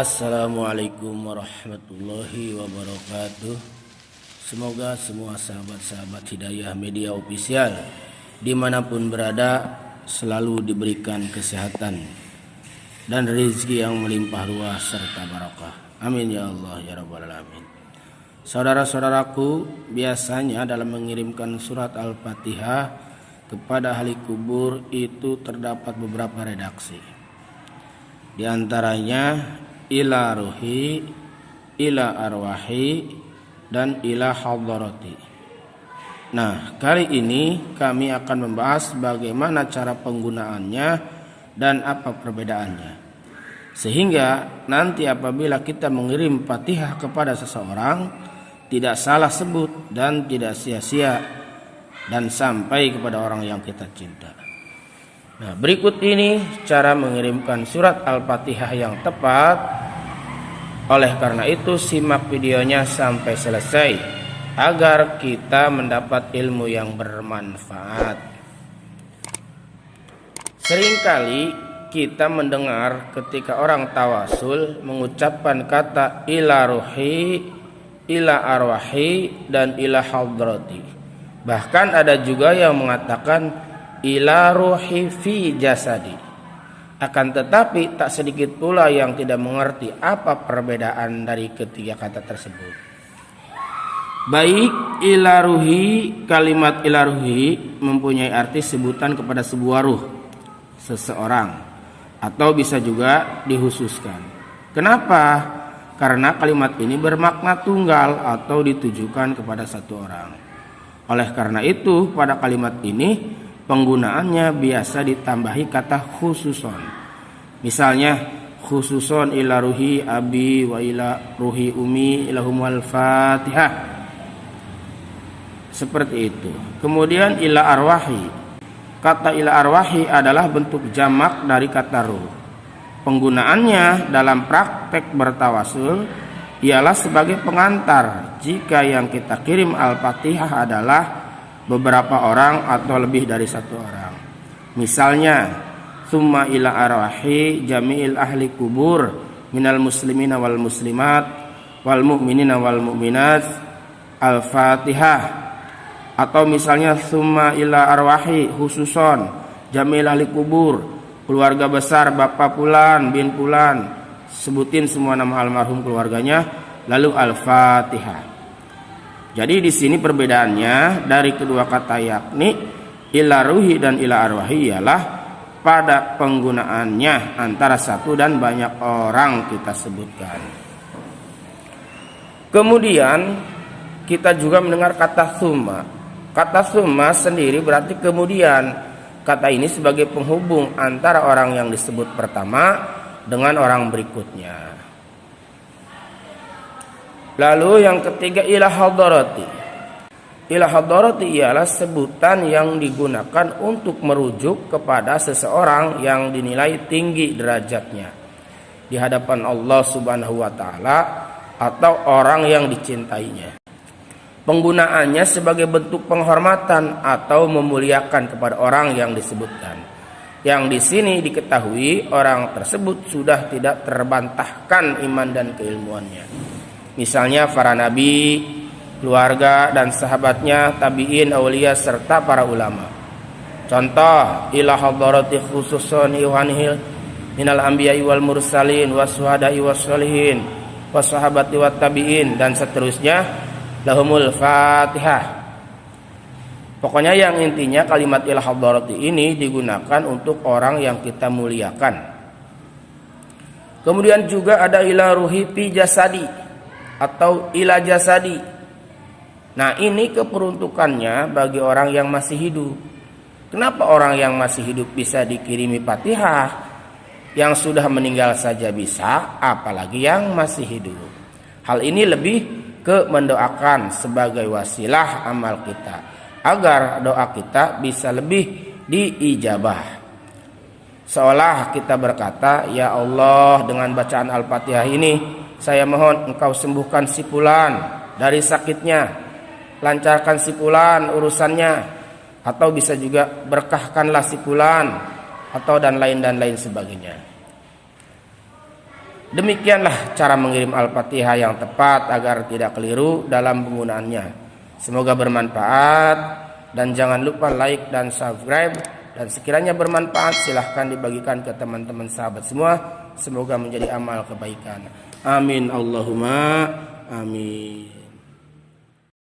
Assalamualaikum warahmatullahi wabarakatuh. Semoga semua sahabat-sahabat Hidayah Media Official dimanapun berada selalu diberikan kesehatan dan rezeki yang melimpah ruah serta barakah. Amin ya Allah ya rabbal alamin. Saudara-saudaraku, biasanya dalam mengirimkan surat Al-Fatihah kepada ahli kubur itu terdapat beberapa redaksi. Di antaranya ila ruhi, ila arwahi, dan ila hadarati. Nah, kali ini kami akan membahas bagaimana cara penggunaannya dan apa perbedaannya. Sehingga nanti apabila kita mengirim Fatihah kepada seseorang, tidak salah sebut dan tidak sia-sia dan sampai kepada orang yang kita cinta. Nah, berikut ini cara mengirimkan surat Al-Fatihah yang tepat. Oleh karena itu, simak videonya sampai selesai agar kita mendapat ilmu yang bermanfaat. Seringkali kita mendengar ketika orang tawasul mengucapkan kata ila ruhi, ila arwahi, dan ila hadrati. Bahkan ada juga yang mengatakan ila ruhi fi jasadi. Akan tetapi tak sedikit pula yang tidak mengerti apa perbedaan dari ketiga kata tersebut. Baik ila ruhi, kalimat ila ruhi mempunyai arti sebutan kepada sebuah ruh seseorang atau bisa juga dikhususkan. Kenapa? Karena kalimat ini bermakna tunggal atau ditujukan kepada satu orang. Oleh karena itu, pada kalimat ini penggunaannya biasa ditambahi kata khususon. Misalnya khususon ila ruhi abi wa ila ruhi umi ilahumul fatihah. Seperti itu. Kemudian ila arwahi. Kata ila arwahi adalah bentuk jamak dari kata ruh. Penggunaannya dalam praktek bertawasul ialah sebagai pengantar jika yang kita kirim Al-Fatihah adalah beberapa orang atau lebih dari satu orang. Misalnya summa ila arwahi jami'il ahli kubur minal muslimina wal muslimat wal mu'minina wal mu'minat Al-Fatihah. Atau misalnya summa ila arwahi khususon jami'il ahli kubur, keluarga besar bapak pulan bin pulan, sebutin semua nama almarhum keluarganya, lalu Al-Fatihah. Jadi di sini perbedaannya dari kedua kata yakni ila ruhi dan ila arwahi ialah pada penggunaannya antara satu dan banyak orang kita sebutkan. Kemudian kita juga mendengar kata summa. Kata summa sendiri berarti kemudian. Kata ini sebagai penghubung antara orang yang disebut pertama dengan orang berikutnya. Lalu yang ketiga ila hadarati. Ila hadarati ialah sebutan yang digunakan untuk merujuk kepada seseorang yang dinilai tinggi derajatnya di hadapan Allah Subhanahu wa taala atau orang yang dicintainya. Penggunaannya sebagai bentuk penghormatan atau memuliakan kepada orang yang disebutkan. Yang di sini diketahui orang tersebut sudah tidak terbantahkan iman dan keilmuannya. Misalnya para nabi, keluarga dan sahabatnya, tabi'in, aulia serta para ulama. Contoh ila hadarati khususun yuhanihil minal anbiya'i wal mursalin wasuhada'i wassalihin wassahabati wat tabi'in dan seterusnya lahumul fatihah. Pokoknya yang intinya kalimat ila hadarati ini digunakan untuk orang yang kita muliakan. Kemudian juga ada ila ruhi fi jasadi atau ila jasadi. Nah, ini keperuntukannya bagi orang yang masih hidup. Kenapa orang yang masih hidup bisa dikirimi Fatihah? Yang sudah meninggal saja bisa, apalagi yang masih hidup. Hal ini lebih ke mendoakan sebagai wasilah amal kita agar doa kita bisa lebih diijabah. Seolah kita berkata, ya Allah, dengan bacaan Al-Fatihah ini saya mohon engkau sembuhkan si fulan dari sakitnya, lancarkan si fulan urusannya, atau bisa juga berkahkanlah si fulan, atau dan lain sebagainya. Demikianlah cara mengirim Al-Fatihah yang tepat agar tidak keliru dalam penggunaannya. Semoga bermanfaat dan jangan lupa like dan subscribe, dan sekiranya bermanfaat silahkan dibagikan ke teman-teman sahabat semua. Semoga menjadi amal kebaikan. Amin Allahumma amin.